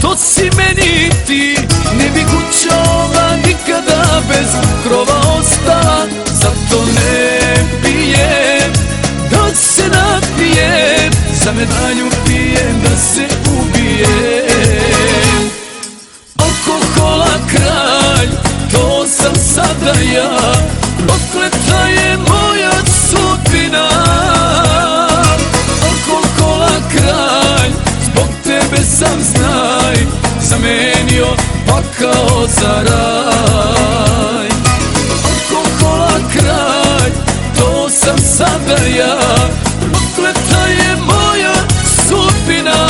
što si meni ti. Ne bi kuća ova nikada bez krova ostala, zato ne pijem da se napijem, za medalju pijem da se ubijem. Alkohola kralj, to sam sada ja, prokleta je moja sudbina. Alkohola kralj, zbog tebe sam, znaj, zamenio pakao za raj. Alkohola kralj, to sam sada ja, prokleta je moja sudbina.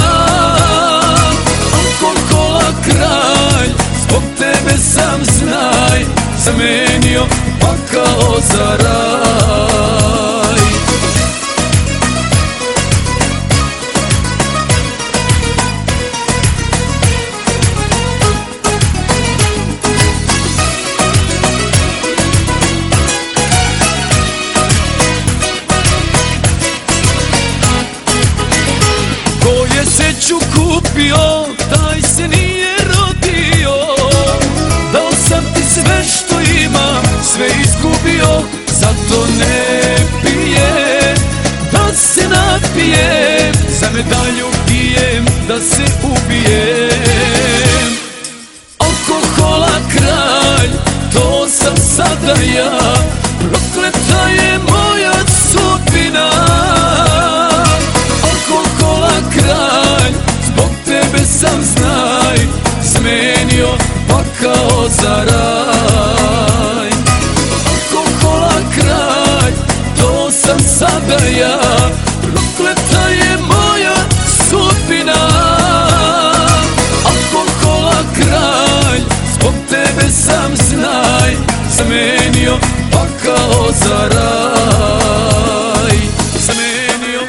Alkohola kralj, zbog tebe sam, znaj, zamenio pakao za raj. Ko je sreću kupio, taj se nije rodio. Dao sam ti sve što ima, sve izgubio, zato ne pijem da se napijem, za medalju pijem da se ubijem. Alkohola kralj, to sam sada ja, prokleta je moja sudbina. Alkohola kralj, zbog tebe sam, znaj, zamenio pakao za raj. Alkohola kralj, to sam sada ja, prokleta je moja sudbina. Alkohola kralj, zbog tebe sam, znaj, zamenio pakao za raj. Zamenio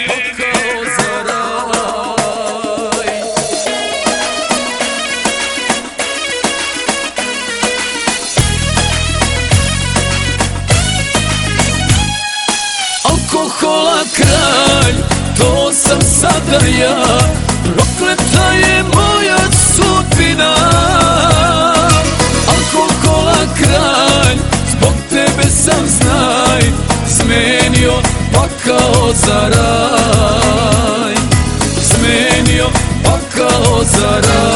pakao za raj. Alkohola kralj, to sam sada ja, prokleta je moja sudbina. Alkohola kralj, zbog tebe sam, znaj, zamenio pakao za raj. Zamenio pakao za raj.